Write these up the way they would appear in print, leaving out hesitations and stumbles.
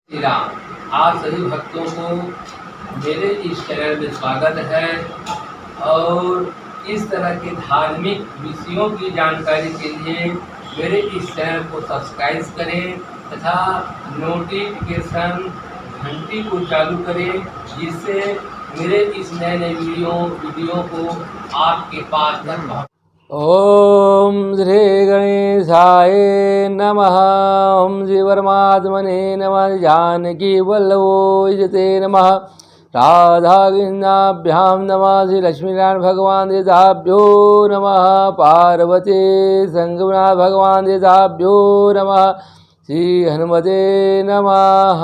श्री राम। आप सभी भक्तों को मेरे इस चैनल में स्वागत है और इस तरह के धार्मिक विषयों की जानकारी के लिए मेरे इस चैनल को सब्सक्राइब करें तथा नोटिफिकेशन घंटी को चालू करें, जिससे मेरे इस नए नए वीडियो को आपके पास तक पहुँचे। ओम श्री गणेशाय नमः। ओम श्री परमात्मने नमः। जानकी वल्लभोजते नमः। राधा कृष्णाभ्यां नमः। श्री लक्ष्मीनारायण भगवान देवताभ्यो नमः। पार्वती संगमनाथ भगवान देवताभ्यो नमः। श्री हनुमते नमः।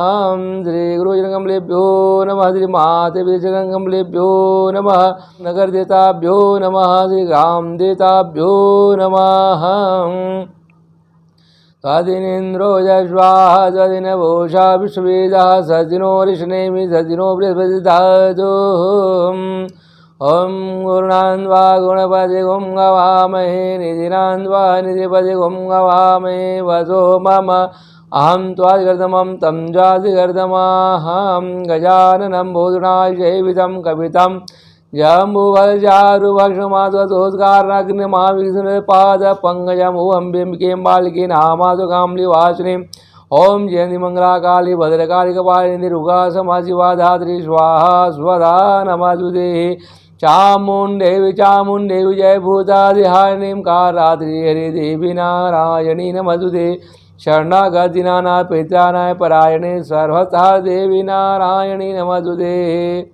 श्री गुरुजनकमलेभ्यो नमः। श्री माते विजनकमलेभ्यो नमः। नगर देवताभ्यो नमः। श्री ग्राम देवताभ्यो नमः। स्वाधीनेन्द्रो यश्वाहा स्वाधीनभूषा विश्ववेदः सजिनो ऋषनेमि सजिनो बृहस्पतिर्धातु। ओम गुरुनान्वा गुणपति गुं गवामहे निधिनान्वा निधिपति गुं गवामहे वसो मम अहं त्वादिगर्दमं तं ज्वादिगर्दमाहं गजाननं भूतनाशेवितं कवितं जम्बुवरजारुभक्षमात्वतोस्कारग्निमाविष्णुपादपङ्कजमुहं बिम्बिकें बालिके नामातुकाम्लिवासिनीम् ओम जयंती मंगला काली भद्रकाली कपालिनी दुर्गा क्षमा शिवा धात्री स्वाहा स्वधा नमस्तुते। चामुंडेवी चामुंडेवी जय भूतादिहारिणीं कारात्रि हरि देवी नारायणी नमस्तुते। शरणागतिनाथ पित्रानाय परायणे सर्वथा देवी नारायणी नमस्तुते।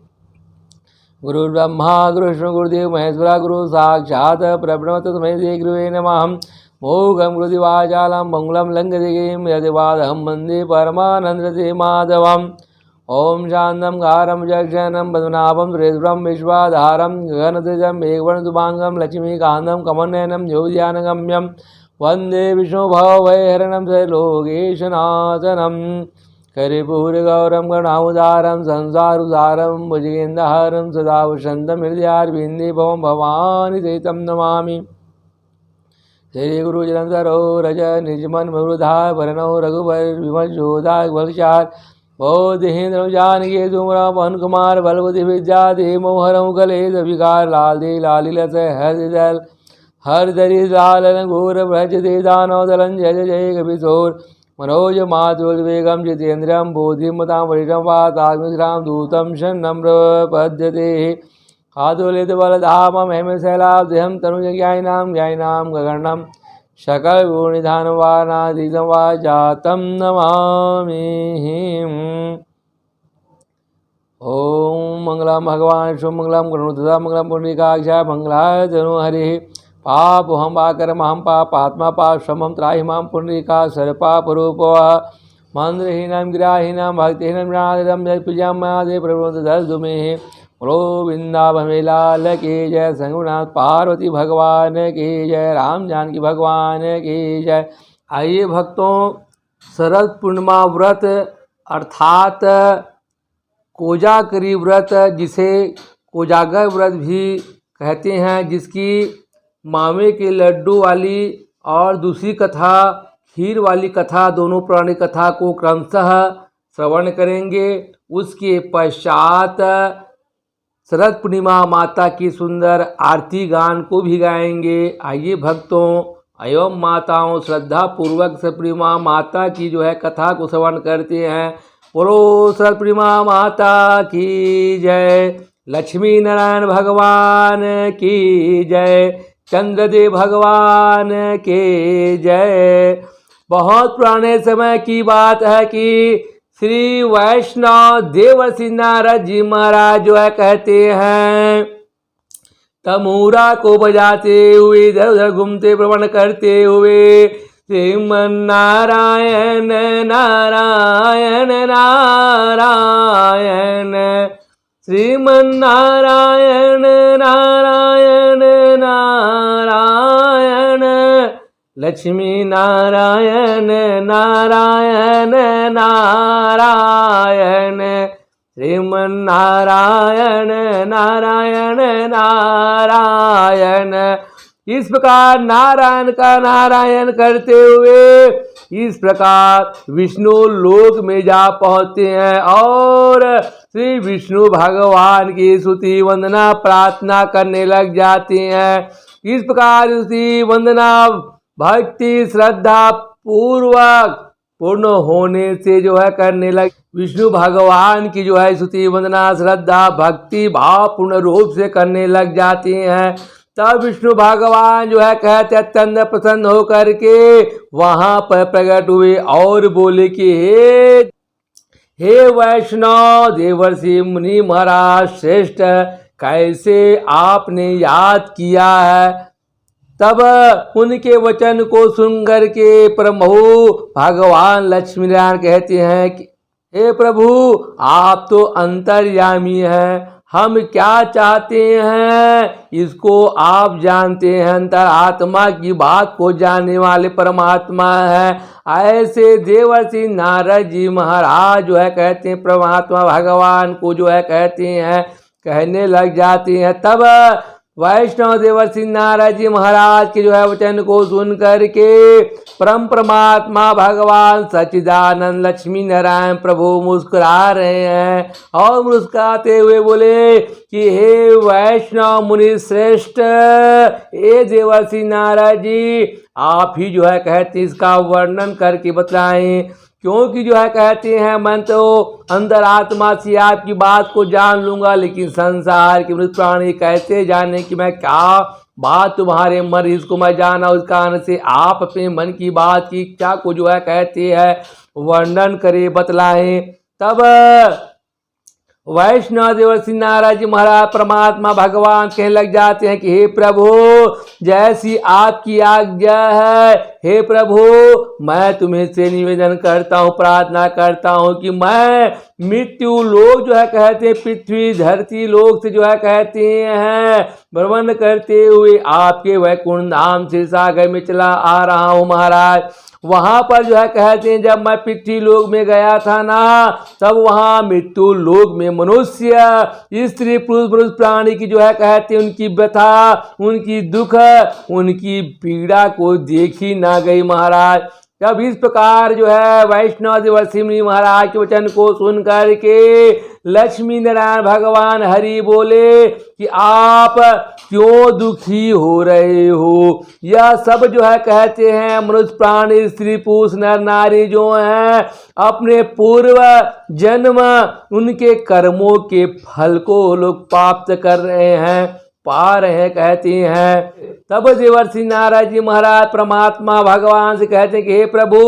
गुरु ब्रह्मा गुरु विष्णु गुरुदेव महेश्वरा गुरु साक्षात् परब्रह्म तस्मै श्री गुरुवे नमः। मोघं गुरुदिवाचालं मंगलं लङ्घयेम यदिवादहं वन्दे परमानन्दते माधवम्। ओम शान्तं कारं जगज्जननं पद्मनाभं सुरेन्द्रं विश्वाधारं गगनतेजं मेघवर्णशुभांगं लक्ष्मीकान्तं कमलनयनं योगिध्यानगम्यं वन्दे विष्णुभवभयहरणं त्रैलोक्यनाथनं। कर्पूरगौरं करुणावतारं संसारोद्धारं भुजगेन्द्रहारं सदा वसन्तं हृदयारविन्दे भवं भवानी सहितं नमामि। श्री गुरु जलंधरो रज निजमन मरुधा भरणो रघुवर विमल जोधा बलचार बौद्धेन्द्र जानकी सुमरा पवन कुमार बलवती विद्या दे मोहरम कले विकार लाल दे लालिलत हरदल हर दरी लाल घोर व्रज दे दानव दलन जय जय कपिशोर मनोज मातुल वेगम जितेन्द्रम बोधिमतां वरिष्ठं वाताग्निश्राम दूतं शन्नं प्रपद्यते। आदुलित बलधामं हेमशैलाब्धिं तनुजज्ञायिनां ज्ञायिनां गगनं सकलगुणनिधानं वाजातं नमामि। ओम मंगलम भगवान शुभ मंगलम गरुड़ध्वजा मंगलम पुंडरीकाक्षाय मंगलाय तनोहरिः। पापहं पाकर्महं पापात्मा पापश्रमं त्राहि मां पुंडरीका सर्वपापरूपः। मंत्रहीनं गिराहीनं भक्तिहीनं ज्ञानादिदं यत्पूजां मादे प्रभुदस्तु मे। बोलो वृंदावन लाल की जय, संगनाथ पार्वती भगवान की जय, राम जानकी भगवान की जय। आइए भक्तों, शरद पूर्णिमा व्रत अर्थात कोजागरी व्रत, जिसे कोजागर व्रत भी कहते हैं, जिसकी मावे के लड्डू वाली और दूसरी कथा खीर वाली कथा, दोनों पौराणिक कथा को क्रमशः श्रवण करेंगे। उसके पश्चात शरद पूर्णिमा माता की सुंदर आरती गान को भी गाएंगे। आइए भक्तों एवं माताओं, श्रद्धा पूर्वक शरद पूर्णिमा माता की जो है कथा को श्रवण करते हैं। बोलो शरद पूर्णिमा माता की जय, लक्ष्मी नारायण भगवान की जय, चंद्रदेव भगवान के जय। बहुत पुराने समय की बात है कि श्री वैष्णव देवर्षि नारद जी महाराज जो है कहते हैं, तमूरा को बजाते हुए इधर उधर घूमते भ्रमण करते हुए श्रीमन नारायण नारायण नारायण, श्रीमन नारायण नारायण नारायण, लक्ष्मी नारायण नारायण नारायण, श्रीमन नारायण नारायण नारायण। इस प्रकार नारायण का नारायण करते हुए इस प्रकार विष्णु लोक में जा पहुंचते हैं और श्री विष्णु भगवान की स्तुति वंदना प्रार्थना करने लग जाते हैं। इस प्रकार स्तुति वंदना भक्ति श्रद्धा पूर्वक पूर्ण होने से जो है करने लग विष्णु भगवान की जो है स्तुति वंदना श्रद्धा भक्ति भाव पूर्ण रूप से करने लग जाते हैं। तब विष्णु भगवान जो है कहते अत्यंत प्रसन्न होकर के वहां पर प्रकट हुए और बोले कि हे वैष्णव देवर्षि मुनि महाराज श्रेष्ठ, कैसे आपने याद किया है। तब उनके वचन को सुनकर के प्रभु भगवान लक्ष्मी नारायण कहते हैं कि हे प्रभु, आप तो अंतर्यामी हैं, हम क्या चाहते हैं इसको आप जानते हैं, अंतर आत्मा की बात को जानने वाले परमात्मा है। ऐसे देवर्षि नारद जी महाराज जो है कहते हैं परमात्मा भगवान को जो है कहते हैं कहने लग जाते हैं। तब वैष्णव देवर्षि नारद जी महाराज के जो है वचन को सुन करके परम परमात्मा भगवान सच्चिदानंद लक्ष्मी नारायण प्रभु मुस्कुरा रहे हैं और मुस्कुराते हुए बोले कि हे वैष्णव मुनि श्रेष्ठ, हे देवर्षि नारद जी, आप ही जो है कहते इसका वर्णन करके बताएं, क्योंकि जो है कहते हैं मैं तो अंतरात्मा से आपकी बात को जान लूंगा, लेकिन संसार के मृत प्राणी कैसे जाने कि मैं क्या बात तुम्हारे मरीज को मैं जाना। उस कारण से आप अपने मन की बात की इच्छा को जो है कहते हैं वर्णन करे बतलाएं। तब वैष्णव देवर्षि नारद जी महाराज परमात्मा भगवान कहने लग जाते हैं कि हे प्रभु, जैसी आपकी आज्ञा है, हे प्रभु, मैं तुम्हें से निवेदन करता हूँ, प्रार्थना करता हूँ कि मैं मृत्यु लोक जो है कहते हैं पृथ्वी धरती लोक से जो है कहते हैं भ्रमण करते हुए आपके वैकुंठ धाम से सागर में चला आ रहा हूँ महाराज। वहां पर जो है कहते हैं जब मैं पृथ्वी लोक में गया था ना, तब वहां मृत्यु लोक में मनुष्य स्त्री पुरुष प्राणी की जो है कहते हैं उनकी व्यथा उनकी दुख उनकी पीड़ा को देखी ना गई महाराज। जब इस प्रकार जो है वैष्णव देवर्षि मुनि महाराज के वचन को सुन करके लक्ष्मी नारायण भगवान हरि बोले कि आप क्यों दुखी हो रहे हो। यह सब जो है कहते हैं मनुष्य प्राणी स्त्री पुरुष नर नारी जो हैं अपने पूर्व जन्म उनके कर्मों के फल को लोग प्राप्त कर रहे हैं, पा रहे हैं कहते हैं। तब देवर्षि नारद जी महाराज परमात्मा भगवान से कहते हैं कि हे प्रभु,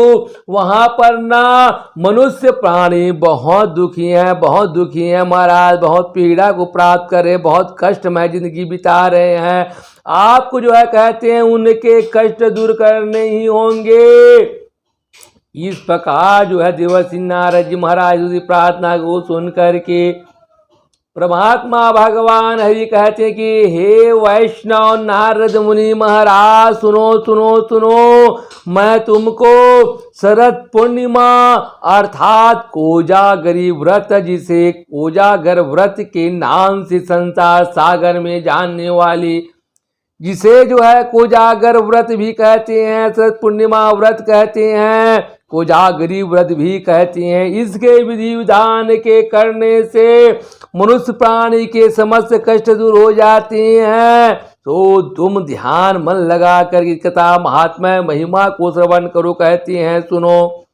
वहां पर ना मनुष्य प्राणी बहुत दुखी हैं महाराज, बहुत पीड़ा को प्राप्त कर रहे, बहुत कष्टमय जिंदगी बिता रहे हैं। आपको जो है कहते हैं उनके कष्ट दूर करने ही होंगे। इस प्रकार जो है देवर्षि नारद जी महाराज की प्रार्थना को सुन करके परमात्मा भगवान हरि कहते हैं कि हे वैष्णव नारद मुनि महाराज, सुनो सुनो सुनो, मैं तुमको शरद पूर्णिमा अर्थात कोजागरी व्रत, जिसे कोजागर व्रत के नाम से संसार सागर में जानने वाली, जिसे जो है कोजागर व्रत भी कहते हैं, शरद पूर्णिमा व्रत कहते हैं, कोजागरी व्रत भी कहते हैं। इसके विधि विधान के करने से मनुष्य प्राणी के समस्त कष्ट दूर हो जाते हैं। तो तुम ध्यान मन लगा कर इस कथा महात्मा महिमा को श्रवण करो कहते हैं। सुनो,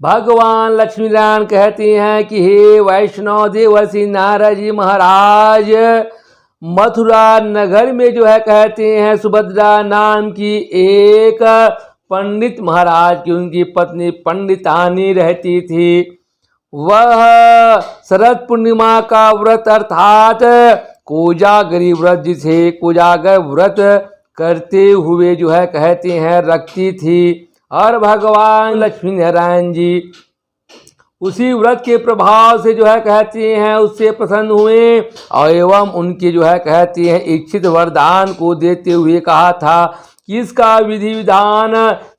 भगवान लक्ष्मी नारायण कहते हैं कि हे वैष्णव देवर्षि नारद जी महाराज, मथुरा नगर में जो है कहते हैं सुभद्रा नाम की एक पंडित महाराज की उनकी पत्नी पंडितानी रहती थी। वह शरद पूर्णिमा का व्रत अर्थात कोजागरी व्रत, जिसे कोजागर व्रत करते हुए जो है कहते हैं रखती थी। और भगवान लक्ष्मी नारायण जी उसी व्रत के प्रभाव से जो है कहते हैं उससे प्रसन्न हुए और एवं उनके जो है कहते हैं इच्छित वरदान को देते हुए कहा था कि इसका विधि विधान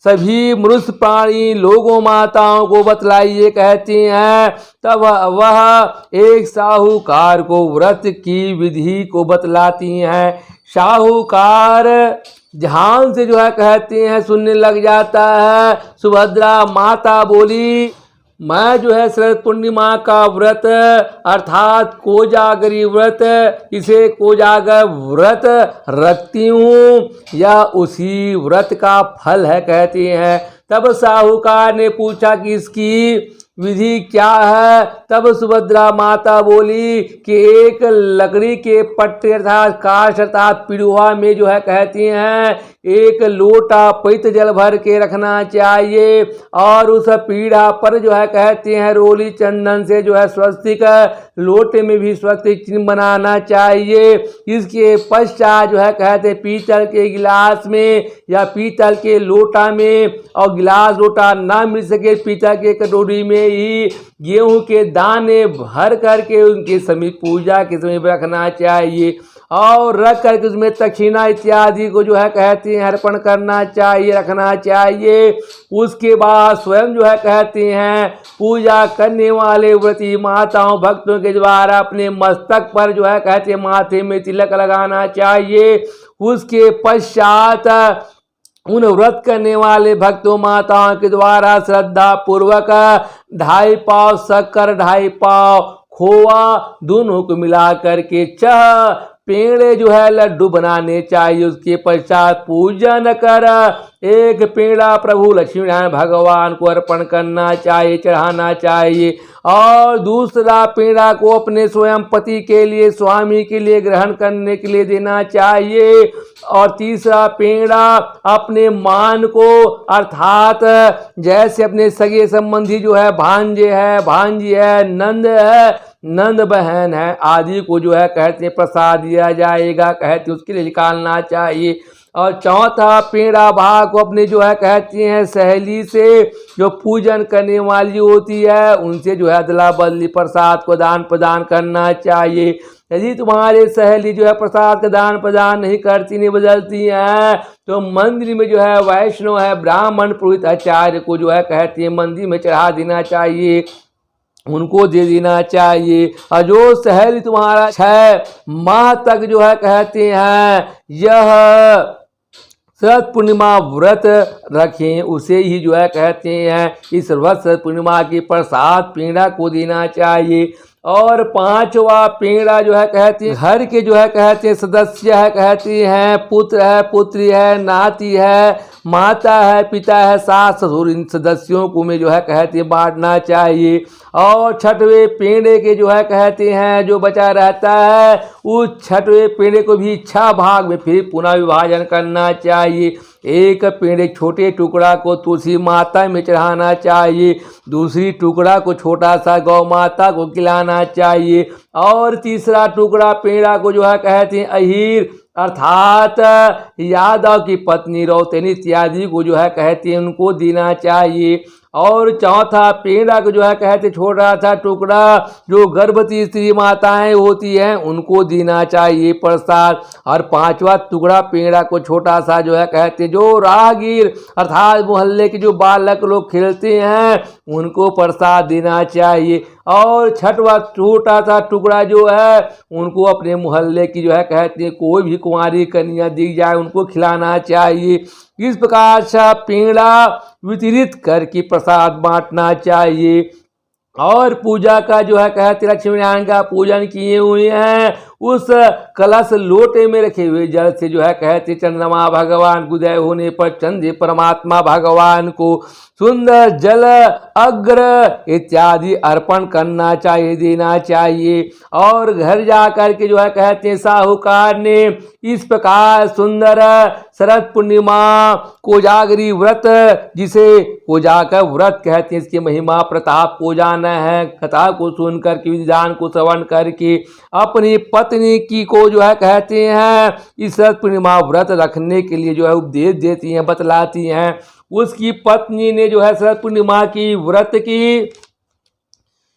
सभी मनुष्य प्राणी लोगों माताओं को बतलाइए कहते हैं। तब वह एक साहूकार को व्रत की विधि को बतलाती हैं। साहूकार ध्यान से जो है कहते हैं सुनने लग जाता है। सुभद्रा माता बोली, मैं जो है शरद पूर्णिमा का व्रत अर्थात कोजागरी व्रत, इसे कोजागर व्रत रखती हूँ, यह उसी व्रत का फल है कहते हैं। तब साहूकार ने पूछा कि इसकी विधि क्या है। तब सुभद्रा माता बोली कि एक लकड़ी के पट्टे अर्थात काष्ठ अर्थात पिड़ुआ में जो है कहती हैं एक लोटा पवित्र जल भर के रखना चाहिए और उस पीढ़ा पर जो है कहते हैं रोली चंदन से जो है स्वस्तिक, लोटे में भी स्वस्तिक चिन्ह बनाना चाहिए। इसके पश्चात जो है कहते हैं पीतल के गिलास में या पीतल के लोटा में, और गिलास लोटा ना मिल सके पीतल के कटोरी में ही गेहूं के दाने भर करके उनके समीप पूजा के समीप रखना चाहिए और रख करके उसमें दक्षिणा इत्यादि को जो है कहते हैं अर्पण करना चाहिए, रखना चाहिए। उसके बाद स्वयं जो है कहते हैं पूजा करने वाले व्रती माताओं भक्तों के द्वारा अपने मस्तक पर जो है कहते हैं माथे में तिलक लगाना चाहिए। उसके पश्चात उन व्रत करने वाले भक्तों माताओं के द्वारा श्रद्धा पूर्वक 2.5 पाव शक्कर 2.5 पाव खोआ दोनों को मिला करके 6 पेड़े जो है लड्डू बनाने चाहिए। उसके पश्चात पूजन कर एक पेड़ा प्रभु लक्ष्मी नारायण भगवान को अर्पण करना चाहिए, चढ़ाना चाहिए, और दूसरा पेड़ा को अपने स्वयं पति के लिए स्वामी के लिए ग्रहण करने के लिए देना चाहिए, और तीसरा पेड़ा अपने मान को अर्थात जैसे अपने सगे संबंधी जो है भांजे है, भांजी है, नंद है, नंद बहन है आदि को जो है कहते हैं प्रसाद दिया जाएगा, कहते हैं उसके लिए निकालना चाहिए। और चौथा पेड़ा भाग को अपने जो है कहती हैं सहेली से जो पूजन करने वाली होती है उनसे जो है अदला बदली प्रसाद को दान प्रदान करना चाहिए। यदि तुम्हारे सहेली जो है प्रसाद का दान प्रदान नहीं करती, नहीं बदलती हैं, तो मंदिर में जो है वैष्णव है ब्राह्मण पुरोहित आचार्य को जो है कहती है मंदिर में चढ़ा देना चाहिए, उनको दे देना चाहिए। और जो सहेली तुम्हारा 6 माह तक जो है कहते हैं यह शरद पूर्णिमा व्रत रखें, उसे ही जो है कहते हैं इस व्रत शरद पूर्णिमा की प्रसाद पेड़ा को देना चाहिए। और 5वां पेड़ा जो है कहते हैं घर के जो है कहते हैं सदस्य है, कहती हैं पुत्र है, पुत्री है, नाती है, माता है, पिता है, सास ससुर, इन सदस्यों को में जो है कहते हैं बांटना चाहिए। और 6वें पेड़े के जो है कहते हैं जो बचा रहता है उस 6वें पेड़े को भी 6 भाग में फिर पुनः विभाजन करना चाहिए। एक पेड़े छोटे टुकड़ा को तुलसी माता में चढ़ाना चाहिए, दूसरी टुकड़ा को छोटा सा गौ माता को खिलाना चाहिए, और तीसरा टुकड़ा पेड़ा को जो है कहते हैं अहीर अर्थात यादव की पत्नी रौतनी इत्यादि को जो है कहते हैं उनको देना चाहिए। और चौथा पेड़ा को जो है कहते छोटा सा टुकड़ा जो गर्भवती स्त्री माताएं होती हैं उनको देना चाहिए प्रसाद। और 5वां टुकड़ा पेड़ा को छोटा सा जो है कहते जो राहगीर अर्थात मोहल्ले के जो बालक लोग खेलते हैं उनको प्रसाद देना चाहिए। और 6वां छोटा सा टुकड़ा जो है उनको अपने मोहल्ले की जो है कहते हैं कोई भी कुंवारी कन्या दी जाए उनको खिलाना चाहिए। इस प्रकार से पेड़ा वितरित करके प्रसाद बांटना चाहिए। और पूजा का जो है कहते लक्ष्मी नारायण का पूजन किए हुए हैं उस कलश लोटे में रखे हुए जल से जो है कहते चंद्रमा भगवान उदय होने पर चंद्र परमात्मा भगवान को सुंदर जल अग्र इत्यादि अर्पण करना चाहिए, देना चाहिए। और घर जा कर के जो है कहते हैं साहूकार ने इस प्रकार सुंदर शरद पूर्णिमा कोजागरी व्रत जिसे कोजागर व्रत कहते हैं इसकी महिमा प्रताप को जाना है, कथा को सुन करके विधान को श्रवण करके अपनी पत्नी की को जो है कहते हैं इस शरद पूर्णिमा व्रत रखने के लिए जो है उपदेश देती हैं, बतलाती हैं। उसकी पत्नी ने जो है शरद पूर्णिमा की व्रत की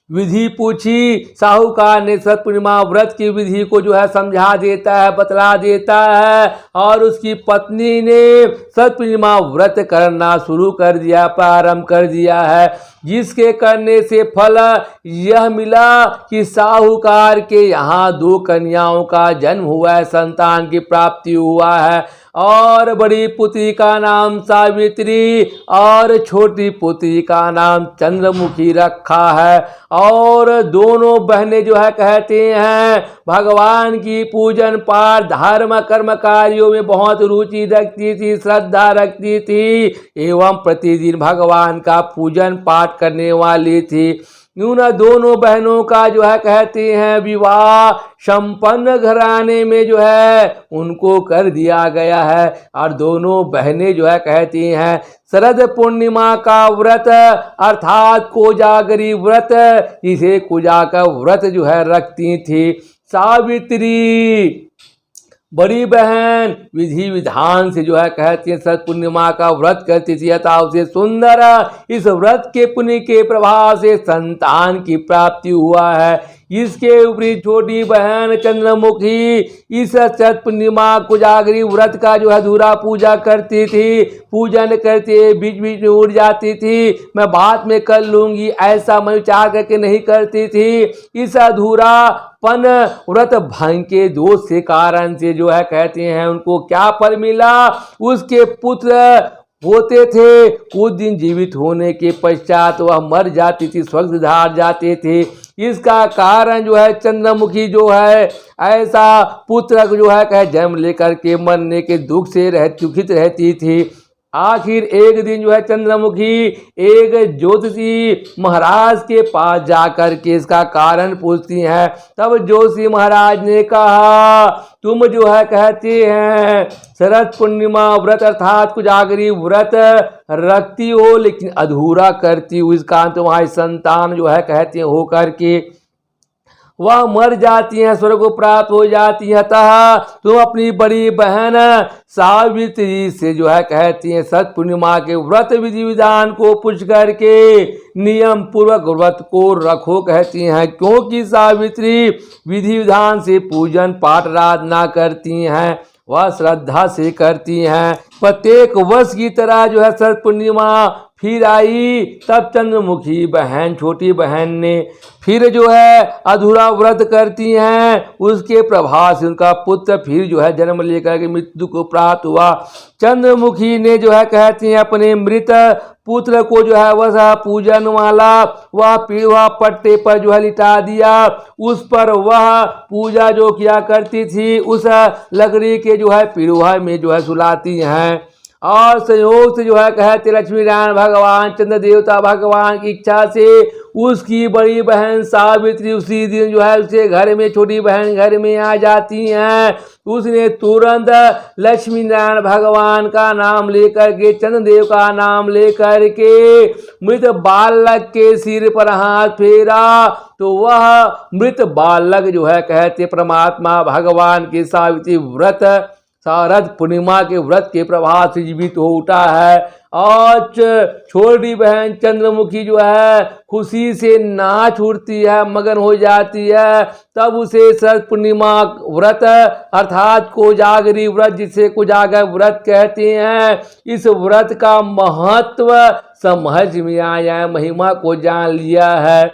विधि पूछी। साहूकार ने शरद पूर्णिमा व्रत की विधि को जो है समझा देता है, बतला देता है, और उसकी पत्नी ने शरद पूर्णिमा व्रत करना शुरू कर दिया, प्रारंभ कर दिया है, जिसके करने से फल यह मिला कि साहूकार के यहाँ 2 कन्याओं का जन्म हुआ है, संतान की प्राप्ति हुआ है, और बड़ी पुत्री का नाम सावित्री और छोटी पुत्री का नाम चंद्रमुखी रखा है। और दोनों बहनें जो है कहते हैं भगवान की पूजन पाठ धर्म कर्म कार्यों में बहुत रुचि रखती थी, श्रद्धा रखती थी, एवं प्रतिदिन भगवान का पूजन पाठ करने वाली थी। उन दोनों बहनों का जो है कहते हैं विवाह संपन्न घराने में जो है उनको कर दिया गया है। और दोनों बहनें जो है कहती हैं शरद पूर्णिमा का व्रत अर्थात कोजागरी व्रत, इसे कोजागर व्रत जो है रखती थी। सावित्री बड़ी बहन विधि विधान से जो है कहती है शरद पूर्णिमा का व्रत करती थी, अतः उसे सुंदर इस व्रत के पुण्य के प्रभाव से संतान की प्राप्ति हुआ है। इसके ऊपरी छोटी बहन चंद्रमुखी इस शरद पूर्णिमा कोजागरी व्रत का जो है अधूरा पूजा करती थी, पूजन करते बीच बीच में उड़ जाती थी, मैं बाद में कर लूंगी ऐसा मन विचार करके नहीं करती थी। इस अधूरापन व्रत भंग के दोष के कारण से जो है कहते हैं उनको क्या फल मिला, उसके पुत्र होते थे, कुछ दिन जीवित होने के पश्चात वह मर जाती थी, स्वर्ग धार जाते थे। इसका कारण जो है चंद्रमुखी जो है ऐसा पुत्र जो है कह जन्म लेकर के मरने के दुख से दुखित रहती थी। आखिर एक दिन जो है चंद्रमुखी एक ज्योतिषी महाराज के पास जाकर के इसका कारण पूछती हैं। तब ज्योतिषी महाराज ने कहा तुम जो है कहते हैं शरद पूर्णिमा व्रत अर्थात कोजागरी व्रत रखती हो लेकिन अधूरा करती हो, इस कारण तुम्हारी संतान जो है कहते हैं हो करके वह मर जाती हैं, स्वर्ग को प्राप्त हो जाती है। अतः तुम अपनी बड़ी बहन सावित्री से जो है कहती हैं शरद पूर्णिमा के व्रत विधि विधान को पूछ करके नियम पूर्वक व्रत को रखो कहती हैं, क्योंकि सावित्री विधि विधान से पूजन पाठ आराधना करती हैं, वह श्रद्धा से करती हैं। प्रत्येक वर्ष की तरह जो है शरद पूर्णिमा फिर आई, तब चंद्रमुखी बहन छोटी बहन ने फिर जो है अधूरा व्रत करती हैं, उसके प्रभाव से उनका पुत्र फिर जो है जन्म लेकर के मृत्यु को प्राप्त हुआ। चंद्रमुखी ने जो है कहती हैं अपने मृत पुत्र को जो है वह पूजन वाला वह पीढ़ा पट्टे पर जो है लिटा दिया, उस पर वह पूजा जो किया करती थी उस लकड़ी के जो है पीढ़ा में जो है सुलाती हैं। और संयोग से जो है कहते लक्ष्मी नारायण भगवान चंद्र देवता भगवान की इच्छा से उसकी बड़ी बहन सावित्री उसी दिन जो है उसके घर में छोटी बहन घर में आ जाती हैं। उसने तुरंत लक्ष्मी नारायण भगवान का नाम लेकर के चंद्रदेव का नाम लेकर के मृत बालक के सिर पर हाथ फेरा, तो वह मृत बालक जो है कहते परमात्मा भगवान के सावित्री व्रत शरद पूर्णिमा के व्रत के प्रभाव से जीवित हो उठा है। और छोटी बहन चंद्रमुखी जो है खुशी से नाच उठती है, मगन हो जाती है। तब उसे शरद पूर्णिमा व्रत अर्थात कोजागरी व्रत जिसे कोजागर व्रत कहते हैं, इस व्रत का महत्व समझ में आया, महिमा को जान लिया है।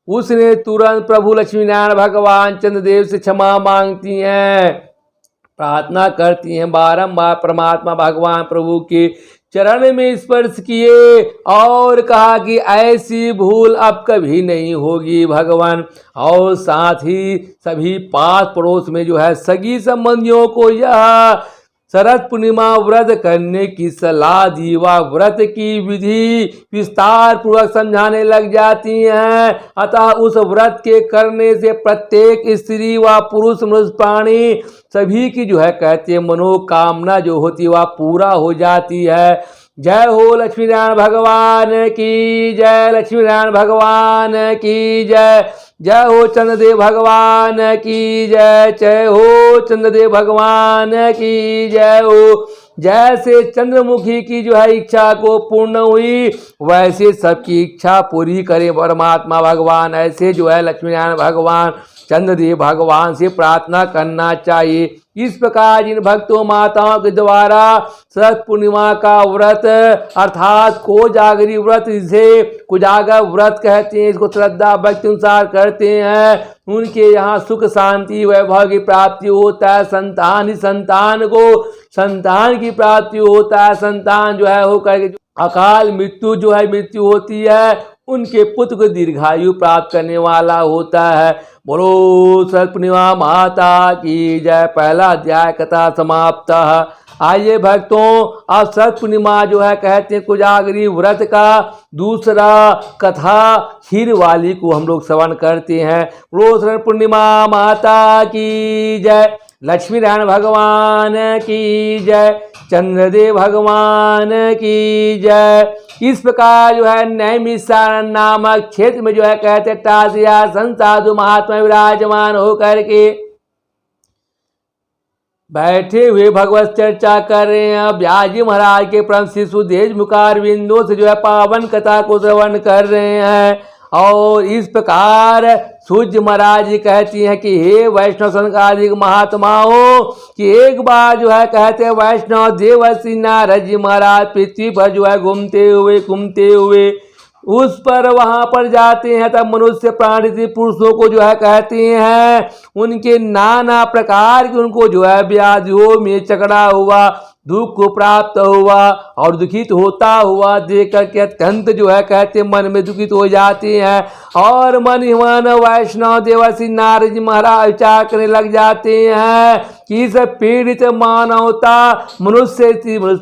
उसने तुरंत प्रभु लक्ष्मी नारायण भगवान चंद्रदेव से क्षमा मांगती हैं, प्रार्थना करती हैं, बारंबार परमात्मा भगवान प्रभु के चरण में स्पर्श किए और कहा कि ऐसी भूल अब कभी नहीं होगी भगवान। और साथ ही सभी पास पड़ोस में जो है सगी संबंधियों को यह शरद पूर्णिमा व्रत करने की सलाह दी। वह व्रत की विधि विस्तार पूर्वक समझाने लग जाती हैं। अतः उस व्रत के करने से प्रत्येक स्त्री व पुरुष मनुष्य प्राणी सभी की जो है कहते हैं मनोकामना जो होती है वह पूरा हो जाती है। जय हो लक्ष्मी नारायण भगवान की जय, लक्ष्मी नारायण भगवान की जय, जय हो चंद्रदेव भगवान की जय, जय हो चंद्रदेव भगवान की जय हो, जैसे चंद्रमुखी की जो है इच्छा को पूर्ण हुई, वैसे सबकी इच्छा पूरी करे परमात्मा भगवान। ऐसे जो है लक्ष्मी नारायण भगवान चंद्रदेव भगवान से प्रार्थना करना चाहिए। इस प्रकार जिन भक्तों माताओं के द्वारा शरद पूर्णिमा का व्रत अर्थात कोजागरी व्रत, जिसे कोजागर व्रत कहते हैं, इसको श्रद्धा भक्ति अनुसार करते हैं, उनके यहाँ सुख शांति वैभव की प्राप्ति होता है। संतान ही संतान को संतान की प्राप्ति होता है। संतान जो है होकर के अकाल मृत्यु जो है मृत्यु होती है, उनके पुत्र को दीर्घायु प्राप्त करने वाला होता है। बोलो शरद पूर्णिमा माता की जय। पहला अध्याय कथा समाप्त। आइए भक्तों, अब शरद पूर्णिमा जो है कहते हैं कोजागरी व्रत का दूसरा कथा खीर वाली को हम लोग श्रवण करते हैं। बोलो शरद पूर्णिमा माता की जय, लक्ष्मी नारायण भगवान की जय, चंद्रदेव भगवान की जय। इस प्रकार जो है नैमिषारण्य नामक क्षेत्र में जो है कहते तासिया संसाधु महात्मा विराजमान होकर के बैठे हुए भगवत चर्चा कर रहे हैं। व्यास जी महाराज के परम शिशु देज मुखार बिंदु से जो है पावन कथा को श्रवण कर रहे हैं। और इस प्रकार सूर्य महाराज जी कहती हैं कि हे वैष्णव संकालिक महात्माओं, कि एक बार जो है कहते हैं वैष्णव देवर्षि नारद जी महाराज पृथ्वी पर जो है घूमते हुए उस पर वहां पर जाते हैं। तब मनुष्य प्राणी पुरुषों को जो है कहते हैं उनके नाना प्रकार के उनको जो है व्याधियों में चकड़ा हुआ, दुख को प्राप्त हुआ और दुखित होता हुआ देख करके अत्यंत जो है कहते मन में दुखित हो जाते हैं। और मन ही मन वैष्णव देवर्षि नारद जी महाराज विचार करने लग जाते हैं कि इस पीड़ित मानवता मनुष्य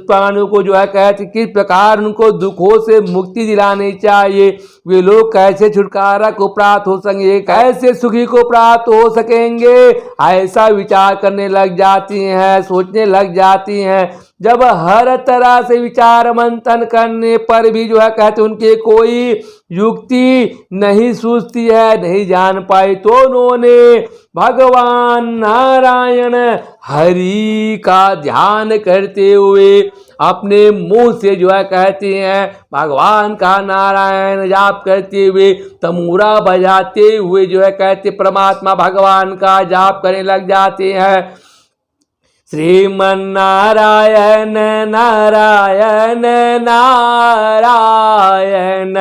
प्राणियों को जो है कहते किस प्रकार उनको दुखों से मुक्ति दिलानी चाहिए, वे लोग कैसे छुटकारा को प्राप्त हो सकेंगे, कैसे सुखी को प्राप्त हो सकेंगे, ऐसा विचार करने लग जाती हैं, सोचने लग जाती हैं। जब हर तरह से विचार मंथन करने पर भी जो है कहते उनके कोई युक्ति नहीं सूझती है, नहीं जान पाई, तो उन्होंने भगवान नारायण हरि का ध्यान करते हुए अपने मुंह से जो है कहते हैं भगवान का नारायण जाप करते हुए, तमूरा बजाते हुए जो है कहते परमात्मा भगवान का जाप करने लग जाते हैं। श्रीमन नारायण नारायण नारायण,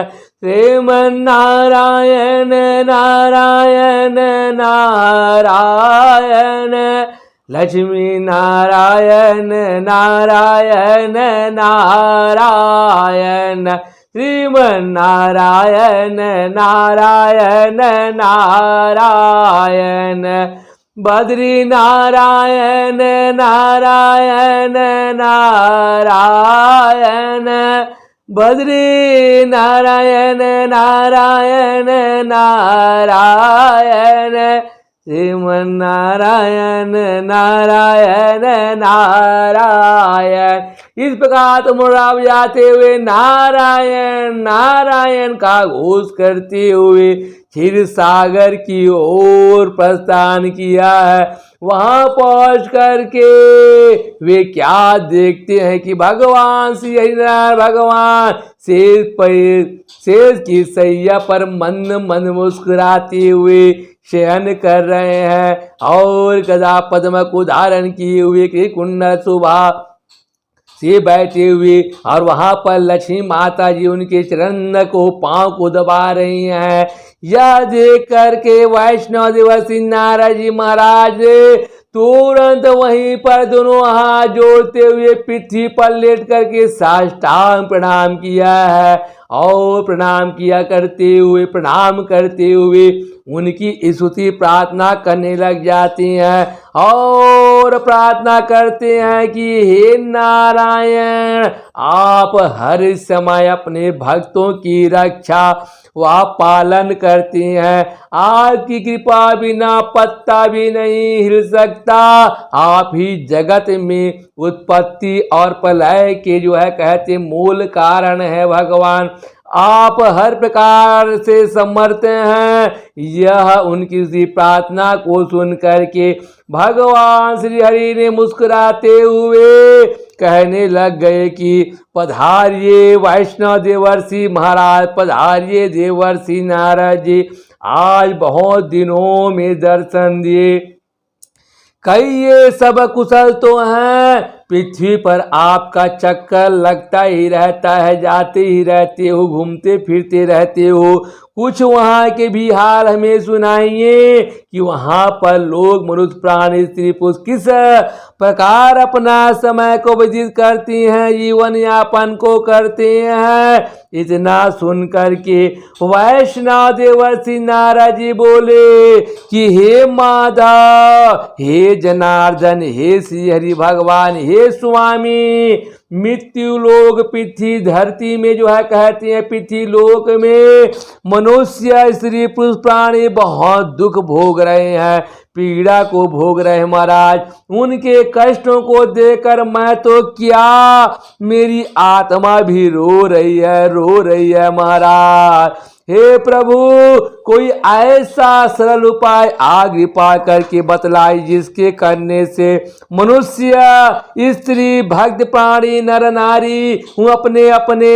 श्रीमन नारायण नारायण नारायण, लक्ष्मी नारायण नारायण नारायण, श्रीमन नारायण नारायण नारायण, बद्री नारायण नारायण नारायण, बद्री नारायण नारायण नारायण, श्रीमन नारायण नारायण नारायण। इस प्रकार तुमराव जाते हुए नारायण नारायण का घोष करते हुए क्षीर सागर की ओर प्रस्थान किया है। वहां पहुंच करके वे क्या देखते हैं कि भगवान श्री हरिनारायण भगवान शेष की सैया पर मन मुस्कुराते हुए शयन कर रहे हैं और गदा पद्म को धारण किए हुए कुंडल शोभा से बैठे हुए, और वहां पर लक्ष्मी माता जी उनके चरण को पांव को दबा रही हैं। यह देख करके वैष्णव देवर्षि नारद जी महाराज तुरंत वहीं पर दोनों हाथ जोड़ते हुए पृथ्वी पर लेट करके साष्टांग प्रणाम किया है और प्रणाम करते हुए उनकी स्तुति प्रार्थना करने लग जाती हैं और प्रार्थना करते हैं कि हे नारायण, आप हर समय अपने भक्तों की रक्षा व पालन करते हैं। आपकी कृपा बिना पत्ता भी नहीं हिल सकता। आप ही जगत में उत्पत्ति और प्रलय के जो है कहते मूल कारण है भगवान। आप हर प्रकार से समर्थ हैं। यह उनकी उसी प्रार्थना को सुन करके भगवान श्री हरि ने मुस्कुराते हुए कहने लग गए कि पधारिए वैष्णव देवर्षि महाराज, पधारिए देवर्षि नारद जी, आज बहुत दिनों में दर्शन दिए। कई ये सब कुशल तो हैं, पृथ्वी पर आपका चक्कर लगता ही रहता है, जाते ही रहते हो, घूमते फिरते रहते हो। कुछ वहाँ के भी हाल हमें सुनाइए कि वहाँ पर लोग, मनुष्य, प्राणी, स्त्री, पुरुष किस प्रकार अपना समय को व्यतीत करती हैं, जीवन यापन को करते हैं। इतना सुन करके वैष्णव देवर्षि नारद जी बोले कि हे माधव, हे जनार्दन, हे श्री हरि भगवान, हे स्वामी, मृत्यु लोक पृथ्वी धरती में जो है कहते हैं, पृथ्वी लोक में मनुष्य, स्त्री, पुरुष, प्राणी बहुत दुख भोग रहे हैं, पीड़ा को भोग रहे हैं महाराज। उनके कष्टों को देखकर मैं तो क्या, मेरी आत्मा भी रो रही है महाराज। हे प्रभु, कोई ऐसा सरल उपाय कृपा करके बतलाई जिसके करने से मनुष्य, स्त्री, भक्त, प्राणी, नर नारी अपने अपने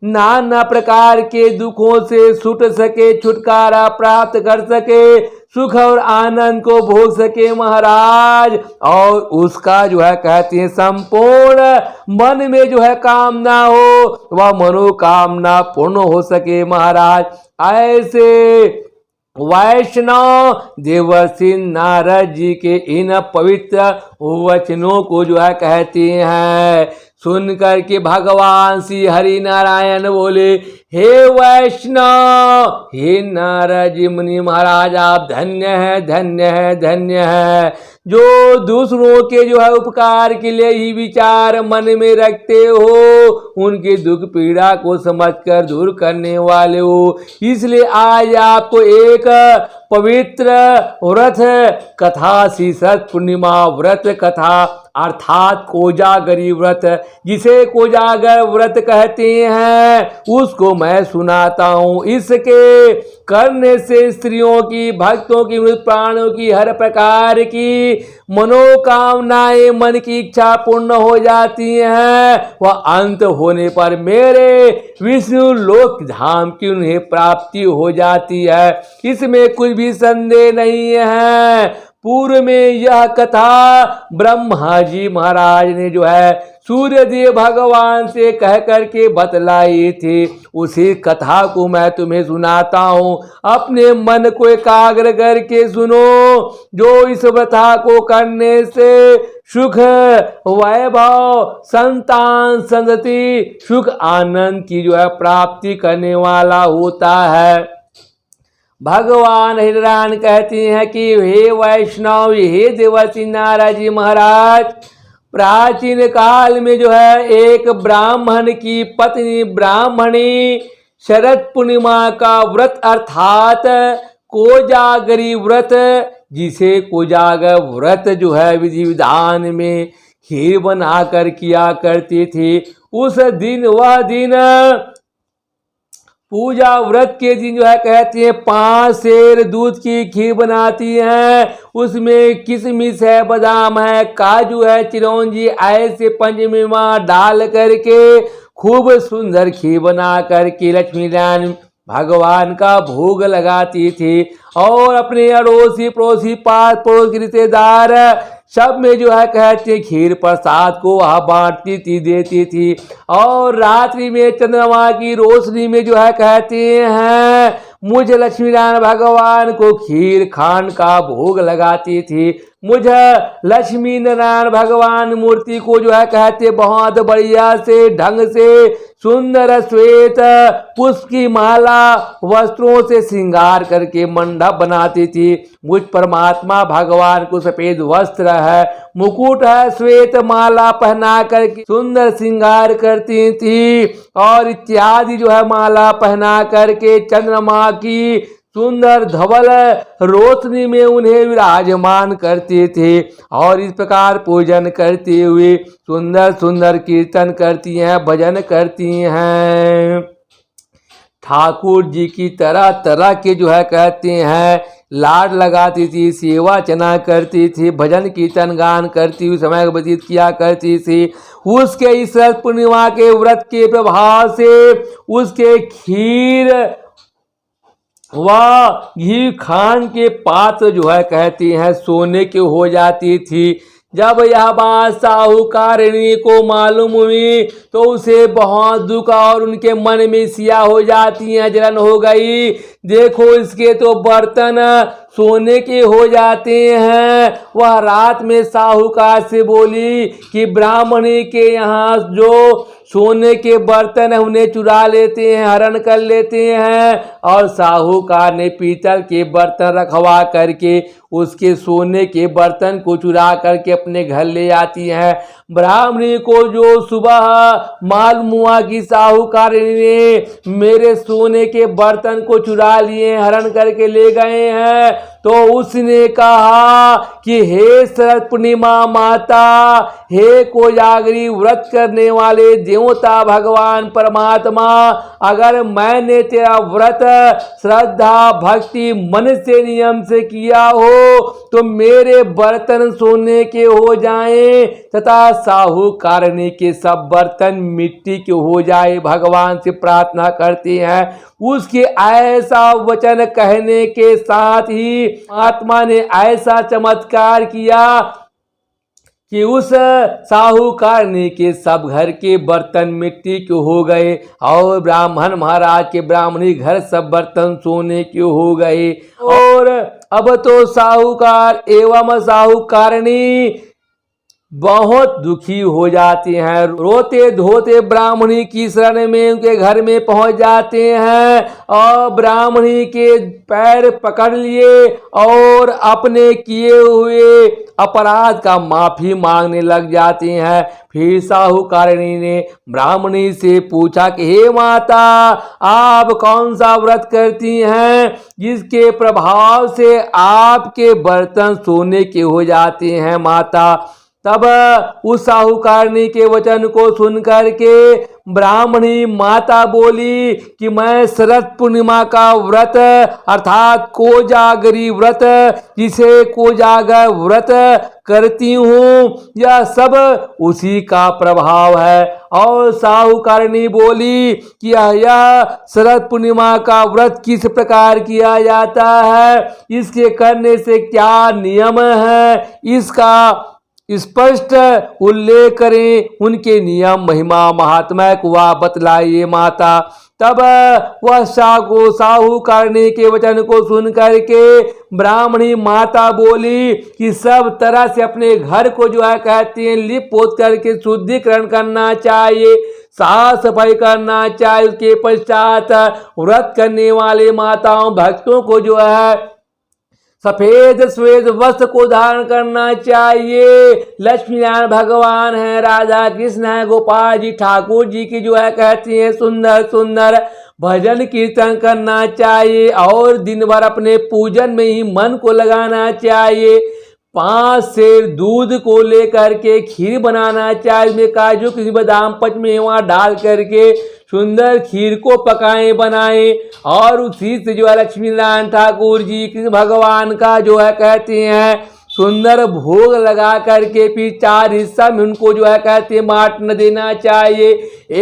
नाना प्रकार के दुखों से छूट सके, छुटकारा प्राप्त कर सके, सुख और आनंद को भोग सके महाराज। और उसका जो है कहते हैं संपूर्ण मन में जो है कामना हो, वह मनोकामना पूर्ण हो सके महाराज। ऐसे वैष्णव देवर्षि नारद जी के इन पवित्र वचनों को जो है कहते हैं, सुन करके भगवान श्री हरि नारायण बोले, हे वैष्णव, हे नारद जी मुनि महाराज, आप धन्य है, धन्य है, धन्य है, जो दूसरों के जो है उपकार के लिए ही विचार मन में रखते हो, उनके दुख पीड़ा को समझकर दूर करने वाले हो। इसलिए आज आपको एक पवित्र व्रत कथा, शीर्षक पूर्णिमा व्रत कथा अर्थात कोजागरी व्रत, जिसे कोजागर व्रत कहते हैं, उसको मैं सुनाता हूँ। इसके करने से स्त्रियों की, भक्तों की, मृत प्राणों की हर प्रकार की मनोकामनाएं, मन की इच्छा पूर्ण हो जाती हैं। वह अंत होने पर मेरे विष्णु लोक धाम की उन्हें प्राप्ति हो जाती है, इसमें कुछ भी संदेह नहीं है। पूर्व में यह कथा ब्रह्मा जी महाराज ने जो है सूर्यदेव भगवान से कह करके बतलाई थी, उसी कथा को मैं तुम्हें सुनाता हूँ। अपने मन को एकाग्र करके सुनो। जो इस कथा को करने से सुख, वैभव, संतान, संतति, सुख, आनंद की जो है प्राप्ति करने वाला होता है। भगवान हिरान कहते हैं कि हे वैष्णव, हे देवर्षि नारद जी महाराज, प्राचीन काल में जो है एक ब्राह्मण की पत्नी ब्राह्मणी शरद पूर्णिमा का व्रत अर्थात कोजागरी व्रत, जिसे कोजागर व्रत जो है विधि विधान में खीर बनाकर किया करती थी। उस दिन, वह दिन पूजा व्रत के दिन जो है कहते हैं 5 सेर दूध की खीर बनाती हैं। उसमें किशमिश है, बादाम है, काजू है, चिरौंजी ऐसे पंचमेवा डाल करके खूब सुंदर खीर बना करके लक्ष्मी नारायण भगवान का भोग लगाती थी। और अपने अड़ोसी पड़ोसी, पास पड़ोस के रिश्तेदार सब में जो है कहते खीर प्रसाद को वह बांटती थी, देती थी। और रात्रि में चंद्रमा की रोशनी में जो है कहते हैं मुझे लक्ष्मी नारायण भगवान को खीर खांड का भोग लगाती थी। मुझे लक्ष्मी नारायण भगवान मूर्ति को जो है कहते बहुत बढ़िया से ढंग से सुंदर श्वेत पुष्प की माला वस्त्रों से श्रृंगार करके मंडप बनाती थी। मुझ परमात्मा भगवान को सफेद वस्त्र है, मुकुट है, श्वेत माला पहना करके सुंदर श्रृंगार करती थी। और इत्यादि जो है माला पहना करके चंद्रमा की सुंदर धवल रोशनी में उन्हें विराजमान करते थे। और इस प्रकार पूजन करते हुए सुंदर सुंदर कीर्तन करती हैं, भजन करती हैं। ठाकुर जी की तरह तरह के जो है कहते हैं लाड लगाती थी, सेवा चना करती थी, भजन कीर्तन गान करती हुई समय व्यतीत किया करती थी। उसके इस शरद पूर्णिमा के व्रत के प्रभाव से उसके खीर व घी खान के पात्र जो है कहती हैं सोने के हो जाती थी। जब यह बात साहूकारिणी को मालूम हुई तो उसे बहुत दुख और उनके मन में सिया हो जाती हैं, जलन हो गई। देखो इसके तो बर्तन सोने के हो जाते हैं। वह रात में साहूकार से बोली कि ब्राह्मणी के यहाँ जो सोने के बर्तन है उन्हें चुरा लेते हैं, हरण कर लेते हैं। और साहूकार ने पीतल के बर्तन रखवा करके उसके सोने के बर्तन को चुरा करके अपने घर ले आती हैं। ब्राह्मणी को जो सुबह मालूम हुआ कि साहूकारिणी ने मेरे सोने के बर्तन को चुरा लिए, हरण करके ले गए हैं, तो उसने कहा कि हे शरद पूर्णिमा माता, हे कोजागरी व्रत करने वाले देवता भगवान परमात्मा, अगर मैंने तेरा व्रत श्रद्धा भक्ति मन से नियम से किया हो तो मेरे बर्तन सोने के हो जाएं तथा साहूकारिणी के सब बर्तन मिट्टी के हो जाए। भगवान से प्रार्थना करते हैं। उसके ऐसा वचन कहने के साथ ही आत्मा ने ऐसा चमत्कार किया कि उस साहूकारिणी के सब घर के बर्तन मिट्टी के हो गए और ब्राह्मण महाराज के ब्राह्मणी घर सब बर्तन सोने के हो गए। और अब तो साहूकार एवं साहूकारिणी बहुत दुखी हो जाते हैं। रोते धोते ब्राह्मणी की शरण में उनके घर में पहुंच जाते हैं और ब्राह्मणी के पैर पकड़ लिए और अपने किए हुए अपराध का माफी मांगने लग जाते हैं। फिर साहूकारिणी ने ब्राह्मणी से पूछा कि हे माता, आप कौन सा व्रत करती हैं जिसके प्रभाव से आपके बर्तन सोने के हो जाते हैं माता। तब उस साहूकारिणी के वचन को सुनकर के ब्राह्मणी माता बोली कि मैं शरद पूर्णिमा का व्रत अर्थात कोजागरी व्रत, जिसे कोजागर व्रत करती हूँ, यह सब उसी का प्रभाव है। और साहूकारिणी बोली कि यह शरद पूर्णिमा का व्रत किस प्रकार किया जाता है, इसके करने से क्या नियम है, इसका स्पष्ट उल्लेख करें, उनके नियम महिमा महात्मा को वह बतलाइए माता। तब वह साहूकारिणी के वचन को सुन करके ब्राह्मणी माता बोली कि सब तरह से अपने घर को जो है कहते हैं लिप पोत करके शुद्धिकरण करना चाहिए, साफ सफाई करना चाहिए। उसके पश्चात व्रत करने वाले माताओं भक्तों को जो है सफेद श्वेत वस्त्र को धारण करना चाहिए। लक्ष्मी नारायण भगवान है, राधा कृष्ण है, गोपाल जी ठाकुर जी की जो है कहती हैं सुंदर सुंदर भजन कीर्तन करना चाहिए और दिन भर अपने पूजन में ही मन को लगाना चाहिए। 5 सेर दूध को लेकर के खीर बनाना चाहिए, उसमें काजू किशमिश बादाम पचमेवा डाल करके सुंदर खीर को पकाएं बनाएं और उसी से जो है लक्ष्मी नारायण ठाकुर जी कृष्ण भगवान का जो है कहते हैं सुंदर भोग लगा करके फिर 4 हिस्सा में उनको जो है कहते हैं बांट देना चाहिए।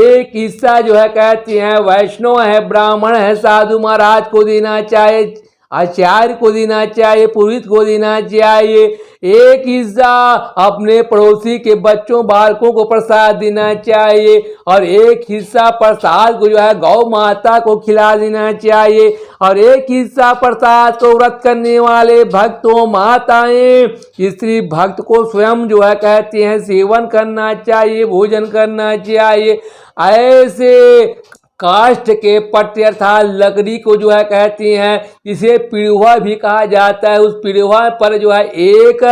एक हिस्सा जो है कहते हैं वैष्णव है, ब्राह्मण है, साधु महाराज को देना चाहिए, आचार्य को देना चाहिए, पुरोहित को देना चाहिए। एक हिस्सा अपने पड़ोसी के बच्चों बालकों को प्रसाद देना चाहिए और एक हिस्सा प्रसाद को जो है गौ माता को खिला देना चाहिए और एक हिस्सा प्रसाद को व्रत करने वाले भक्तों माताएं स्त्री भक्त को स्वयं जो है कहते हैं सेवन करना चाहिए, भोजन करना चाहिए। ऐसे काष्ठ के पट्टे अर्थात लकड़ी को जो है कहते हैं इसे पिड़ुआ भी कहा जाता है। उस पिड़ुआ पर जो है एक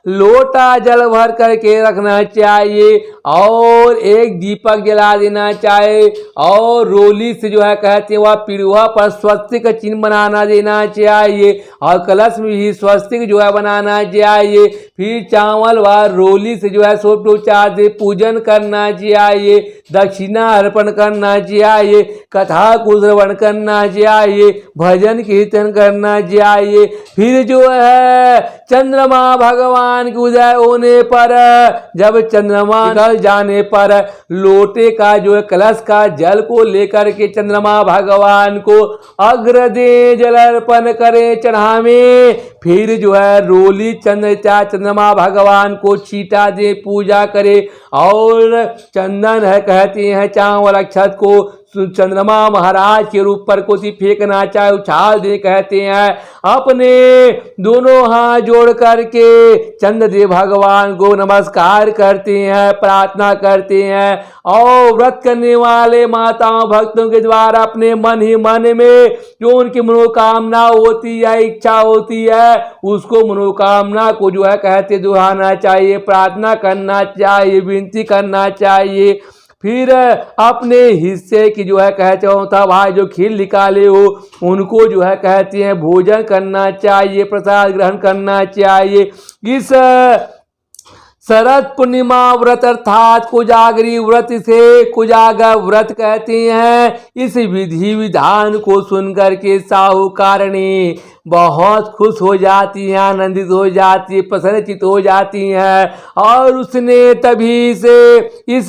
लोटा जल भर करके रखना चाहिए और एक दीपक जला देना चाहिए और रोली से जो है कहते हैं वह पिड़ुआ पर स्वस्तिक चिन्ह बनाना देना चाहिए और कलश में भी स्वस्तिक जो है बनाना चाहिए। फिर चावल व रोली से जो है 100 से पूजन करना चाहिए। दक्षिणा अर्पण करना चाहिए, कथा को श्रवण करना चाहिए, भजन कीर्तन करना चाहिए। फिर जो है चंद्रमा भगवान के उदय होने पर, जब चंद्रमा निकल जाने पर लोटे का जो है कलश का जल को लेकर के चंद्रमा भगवान को अग्र दे, जल अर्पण करे, चढ़ावे। फिर जो है रोली चंद्रमा भगवान को छीटा दे, पूजा करे। और चंदन है कहते हैं चावल अक्षत को चंद्रमा महाराज के रूप पर कोसी फेंकना चाहे उछाल दे कहते हैं। अपने दोनों हाथ जोड़ करके चंद्रदेव भगवान को नमस्कार करते हैं, प्रार्थना करते हैं। और व्रत करने वाले माताओं भक्तों के द्वारा अपने मन ही मन में जो उनकी मनोकामना होती है, इच्छा होती है, उसको मनोकामना को जो है कहते दुहाना चाहिए, प्रार्थना करना चाहिए, विनती करना चाहिए। फिर अपने हिस्से की जो है कहते चौथा भाई जो खीर निकाले हो उनको जो है कहते हैं भोजन करना चाहिए, प्रसाद ग्रहण करना चाहिए। इस शरद पूर्णिमा व्रत अर्थात कोजागरी व्रत से कोजागर व्रत कहते हैं। इस विधि विधान को सुनकर के साहूकारणी बहुत खुश हो जाती हैं, आनंदित हो जाती है, प्रसन्नचित हो जाती हैं। और उसने तभी से इस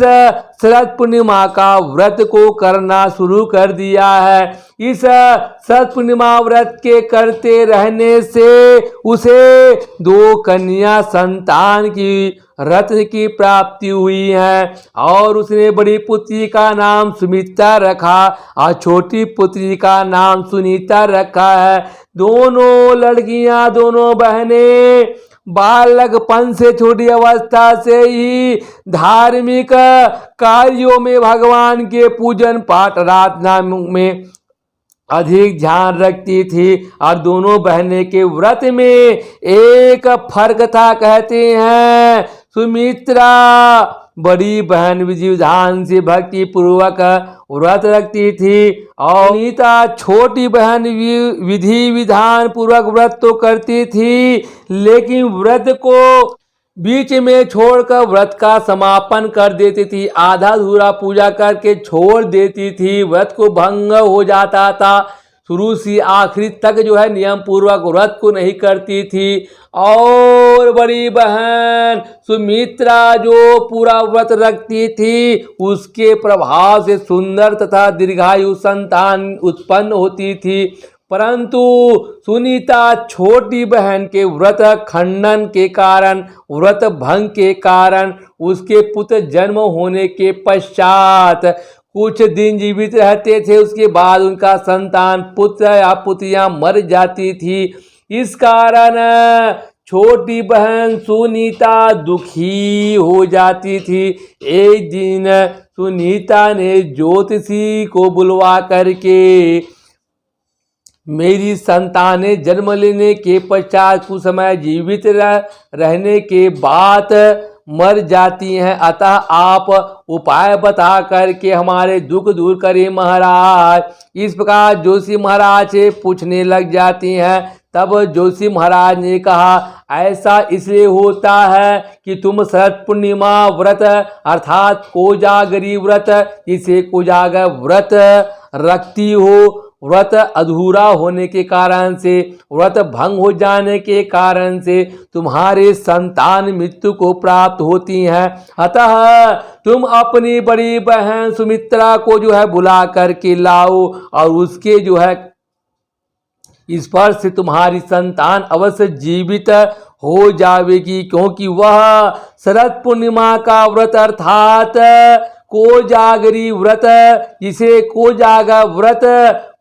शरद पूर्णिमा का व्रत को करना शुरू कर दिया है। इस शरद पूर्णिमा व्रत के करते रहने से उसे 2 कन्या संतान की रत्न की प्राप्ति हुई है। और उसने बड़ी पुत्री का नाम सुमित्रा रखा और छोटी पुत्री का नाम सुनीता रखा है। दोनों लड़कियां, दोनों बहनें बालकपन से, छोटी अवस्था से ही धार्मिक कार्यों में, भगवान के पूजन पाठ आराधना में अधिक ध्यान रखती थी। और दोनों बहनें के व्रत में एक फर्क था कहते हैं। सुमित्रा बड़ी बहन विधि विधान से भक्ति पूर्वक व्रत रखती थी और सुनीता छोटी बहन विधि विधान पूर्वक व्रत तो करती थी, लेकिन व्रत को बीच में छोड़कर व्रत का समापन कर देती थी, आधा अधूरा पूजा करके छोड़ देती थी, व्रत को भंग हो जाता था। शुरू से आखिरी तक जो है नियम पूर्वक व्रत को नहीं करती थी। और बड़ी बहन सुमित्रा जो पूरा व्रत रखती थी, उसके प्रभाव से सुंदर तथा दीर्घायु संतान उत्पन्न होती थी। परंतु सुनीता छोटी बहन के व्रत खंडन के कारण, व्रत भंग के कारण उसके पुत्र जन्म होने के पश्चात कुछ दिन जीवित रहते थे, उसके बाद उनका संतान पुत्र या पुत्रियां मर जाती थी। इस कारण छोटी बहन सुनीता दुखी हो जाती थी। एक दिन सुनीता ने ज्योतिषी को बुलवा करके मेरी संतानें जन्म लेने के पश्चात कुछ समय जीवित रहने के बाद मर जाती हैं, अतः आप उपाय बता करके हमारे दुख दूर करें महाराज। इस प्रकार जोशी महाराज से पूछने लग जाती हैं। तब जोशी महाराज ने कहा, ऐसा इसलिए होता है कि तुम शरद पूर्णिमा व्रत अर्थात कोजागरी व्रत, जिसे कोजागर व्रत रखती हो। व्रत अधूरा होने के कारण से, व्रत भंग हो जाने के कारण से तुम्हारे संतान मृत्यु को प्राप्त होती हैं। अतः तुम अपनी बड़ी बहन सुमित्रा को जो है बुला करके लाओ और उसके जो है स्पर्श से तुम्हारी संतान अवश्य जीवित हो जाएगी, क्योंकि वह शरद पूर्णिमा का व्रत अर्थात कोजागरी व्रत, जिसे कोजागर व्रत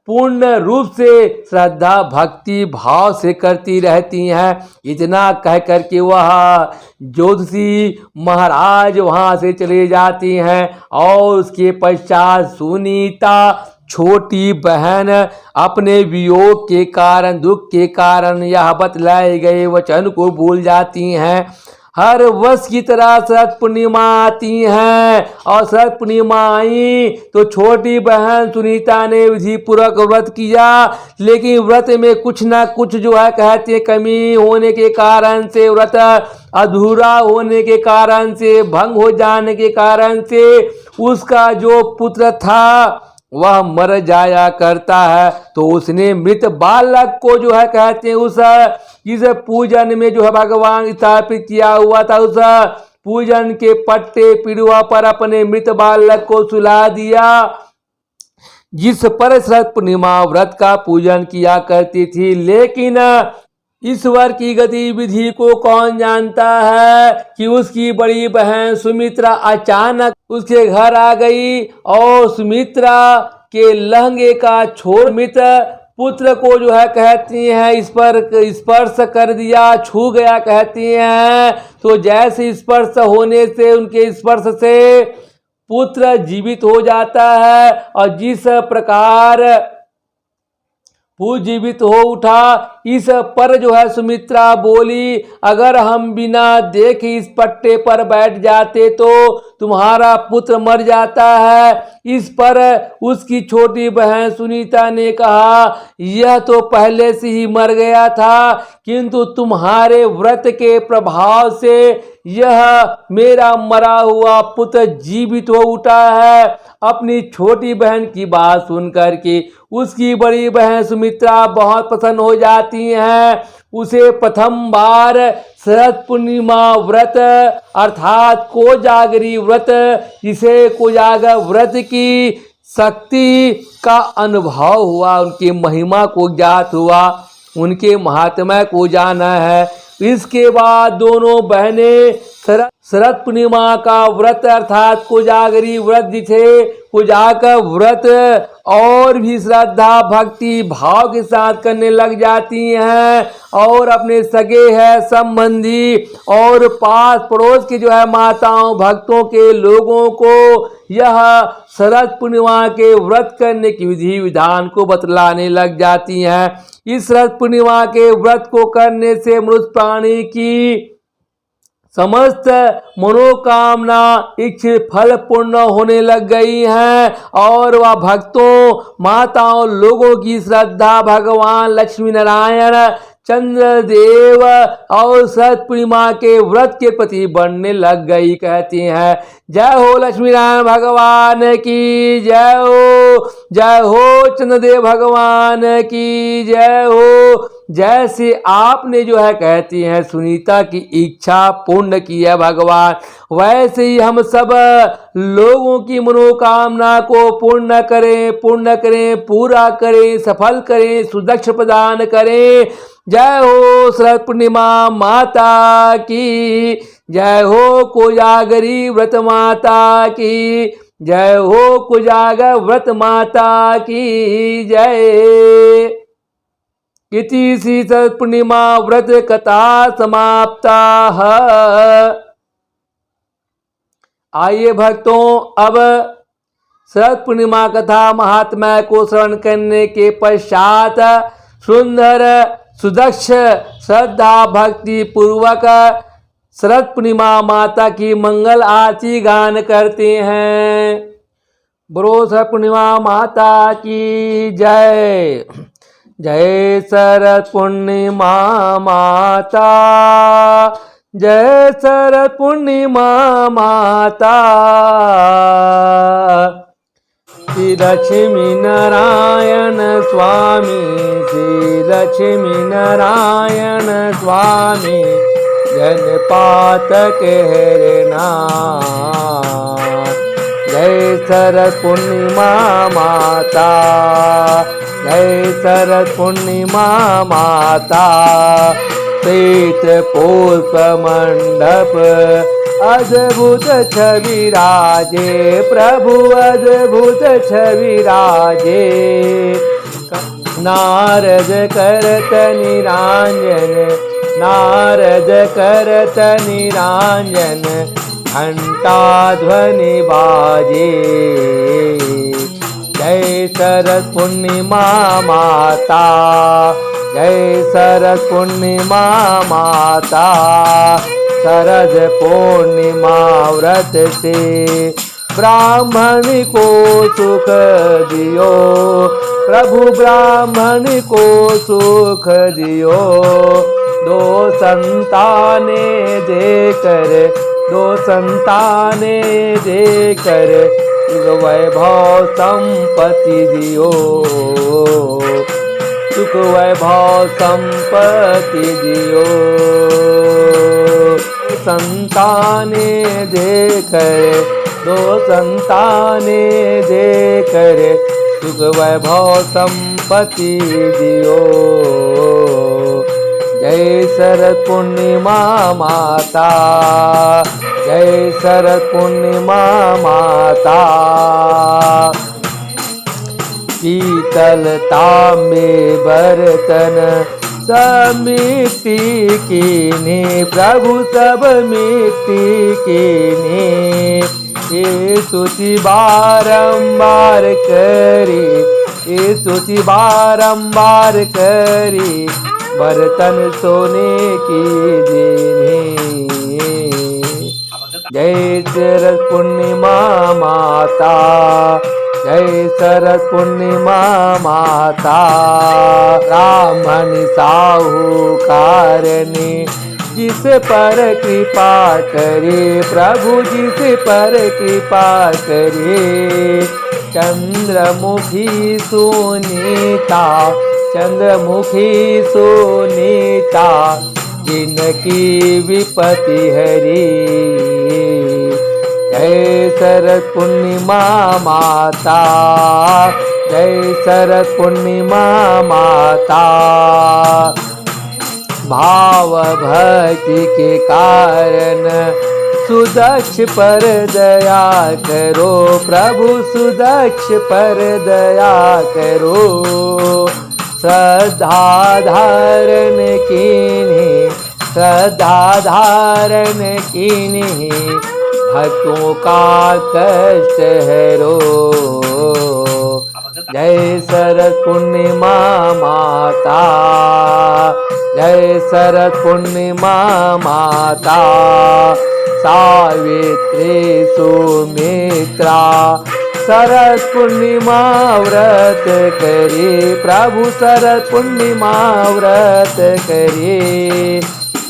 पूर्ण रूप से श्रद्धा भक्ति भाव से करती रहती हैं। इतना कह करके वह ज्योतिषी महाराज वहाँ से चले जाती हैं। और उसके पश्चात सुनीता छोटी बहन अपने वियोग के कारण, दुख के कारण यह बतलाए गए वचन को भूल जाती हैं। हर वर्ष की तरह शरद पूर्णिमा आती हैं और शरद पूर्णिमा आई तो छोटी बहन सुनीता ने विधि पूर्वक व्रत किया, लेकिन व्रत में कुछ ना कुछ जो है कहते हैं कमी होने के कारण से, व्रत अधूरा होने के कारण से, भंग हो जाने के कारण से उसका जो पुत्र था वह मर जाया करता है, तो उसने मृत बालक को जो है कहते हैं उस इस पूजन में जो है भगवान स्थापित किया हुआ था, उस पूजन के पट्टे पिड़ुआ पर अपने मृत बालक को सुला दिया, जिस पर शरद पूर्णिमा व्रत का पूजन किया करती थी। लेकिन ईश्वर की गतिविधि को कौन जानता है कि उसकी बड़ी बहन सुमित्रा अचानक उसके घर आ गई और सुमित्रा के लहंगे का छोड़ मृत पुत्र को जो है कहती हैं इस पर स्पर्श कर दिया, छू गया कहती हैं। तो जैसे स्पर्श होने से, उनके स्पर्श से पुत्र जीवित हो जाता है, और जिस प्रकार जीवित हो उठा, इस पर जो है सुमित्रा बोली, अगर हम बिना देखे इस पट्टे पर बैठ जाते तो तुम्हारा पुत्र मर जाता है। इस पर उसकी छोटी बहन सुनीता ने कहा, यह तो पहले से ही मर गया था, किंतु तुम्हारे व्रत के प्रभाव से यह मेरा मरा हुआ पुत्र जीवित हो उठा है। अपनी छोटी बहन की बात सुनकर के उसकी बड़ी बहन सुमित्रा बहुत प्रसन्न हो जाती हैं। उसे प्रथम बार शरद पूर्णिमा व्रत अर्थात कोजागरी व्रत, जिसे कोजागर व्रत की शक्ति का अनुभव हुआ, उनकी महिमा को ज्ञात हुआ, उनके महात्म्य को जाना है। इसके बाद दोनों बहनें शरद पूर्णिमा का व्रत अर्थात कोजागरी व्रत, जिसे कोजागर व्रत और भी श्रद्धा भक्ति भाव के साथ करने लग जाती हैं, और अपने सगे है संबंधी और पास पड़ोस के जो है माताओं भक्तों के लोगों को यह शरद पूर्णिमा के व्रत करने की विधि विधान को बतलाने लग जाती हैं। इस शरद पूर्णिमा के व्रत को करने से मनुष्य प्राणी की समस्त मनोकामना इच्छित फल पूर्ण होने लग गई हैं, और वह भक्तों माताओं लोगों की श्रद्धा भगवान लक्ष्मी नारायण चंद्रदेव और शरद पूर्णिमा के व्रत के प्रति बढ़ने लग गई। कहती हैं, जय हो लक्ष्मी नारायण भगवान की जय हो, जय हो चंद्रदेव भगवान की जय हो। जैसे आपने जो है कहती हैं सुनीता की इच्छा पूर्ण की है भगवान, वैसे ही हम सब लोगों की मनोकामना को पूर्ण करें, पूरा करें, सफल करें, सुदक्ष प्रदान करें। जय हो शरद पूर्णिमा माता की जय हो, कोजागरी व्रत माता की जय हो, कोजागर व्रत माता की जय। इति श्री शरद पूर्णिमा व्रत कथा समाप्ता। आइए भक्तों, अब शरद पूर्णिमा कथा महात्म्य को श्रवण करने के पश्चात सुंदर सुदक्ष श्रद्धा भक्ति पूर्वक शरद पूर्णिमा माता की मंगल आरती गान करते हैं। बोलो शरद पूर्णिमा माता की जय। जय शरद पूर्णिमा माता, जय शरद पूर्णिमा माता। श्री लक्ष्मी नारायण स्वामी, श्री लक्ष्मी नारायण स्वामी, जनपात कहरना। जय शरद पूर्णिमा माता, जय शरद पूर्णिमा माता। श्वेत पुष्प मंडप अद्भुत छवि राजे, प्रभु अद्भुत छवि राजे। नारद करत निरांजन, नारद करत निरांजन, घंटा ध्वनि बाजे। जय शरद पूर्णिमा माता, जय शरद पूर्णिमा माता। शरद पूर्णिमा व्रत से ब्राह्मण को सुख दियो, प्रभु ब्राह्मण को सुख दियो। दो संताने देकर दो संताने देकर सुख वैभव संपत्ति दियो, सुख वैभव संपत्ति दियो। संताने देकर, दो संताने देकर सुख वैभव संपत्ति दियो। जय शरद पूर्णिमा माता, जय शरद पूर्णिमा माता। पीतलता में बर्तन सब मिट्टी कीने, प्रभु सब मिट्टी कीने। ये स्तुति बारंबार करी, ये स्तुति बारंबार करी, बर्तन सोने की देने। जय शरद पूर्णिमा माता, जय शरद पूर्णिमा माता। ब्राह्मण साहूकार ने जिस पर कृपा करे, प्रभु जिस पर कृपा करे। चंद्रमुखी सुनीता, चंद्रमुखी सुनीता, जिनकी विपत्ति हरी। जय शरद पूर्णिमा माता, जय शरद पूर्णिमा माता। भाव भक्ति के कारण सुदक्ष पर दया करो, प्रभु सुदक्ष पर दया करो। श्रद्धा धारण कीन्हे, श्रद्धा धारण कीन्हे, भक्तों का कष्ट हरो। जय शरद पूर्णिमा माता, जय शरद पूर्णिमा माता। सावित्री सुमित्रा शरद पूर्णिमा व्रत करे, प्रभु शरद पूर्णिमा व्रत करे।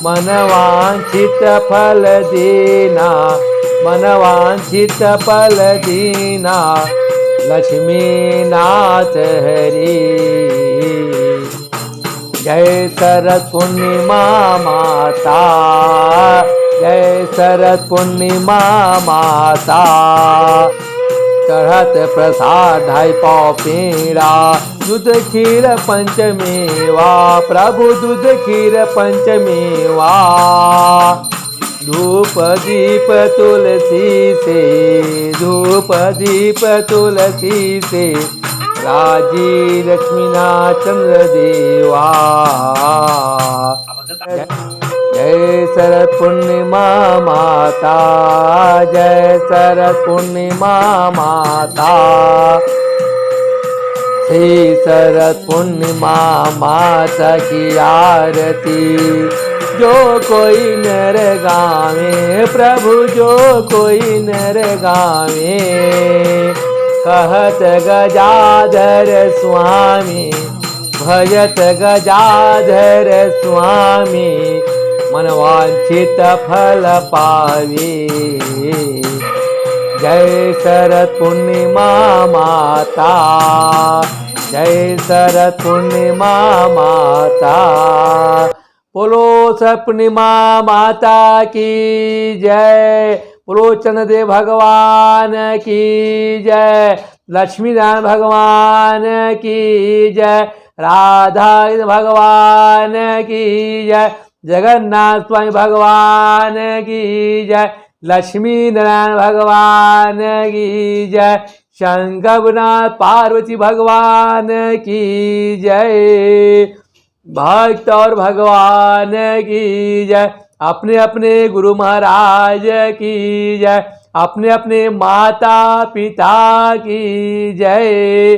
मनवांछित फल दीना, मनवांछित फल दीना, लक्ष्मी नाथ हरि। जय शरद पूर्णिमा माता, जय शरद पूर्णिमा माता। चढ़त प्रसाद ढाई पाव पेड़ा, दूध खीर पंचमेवा, प्रभु दूध खीर पंचमेवा। धूप दीप तुलसी से, धूप दीप तुलसी से, राजी लक्ष्मीनाथ चंद्र देवा। जय शरद पूर्णिमा माता, जय शरद पूर्णिमा माता। श्री शरद पूर्णिमा माता की आरती जो कोई नर गावे, प्रभु जो कोई नर गावे। कहत गजाधर स्वामी, भजत गजाधर स्वामी, मनवांछित फल पावे। जय शरद पूर्णिमा माता, जय शरद पूर्णिमा माता। बोलो शरद पूर्णिमा माता की जय, बोलो चंद्रदेव भगवान की जय, लक्ष्मी नारायण भगवान की जय, राधा भगवान की जय, जगन्नाथ स्वामी भगवान की जय, लक्ष्मी नारायण भगवान की जय, शंकरनाथ पार्वती भगवान की जय, भक्त और भगवान की जय। अपने अपने गुरु महाराज की जय, अपने अपने माता पिता की जय।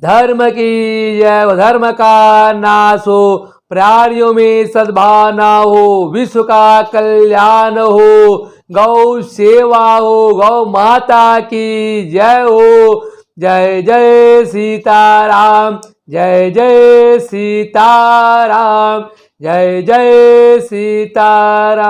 धर्म की जय, धर्म का नाश हो, प्राणियों में सद्भावना हो, विश्व का कल्याण हो, गौ सेवा हो, गौ माता की जय हो। जय जय सीताराम, जय जय सीताराम, जय जय सीताराम।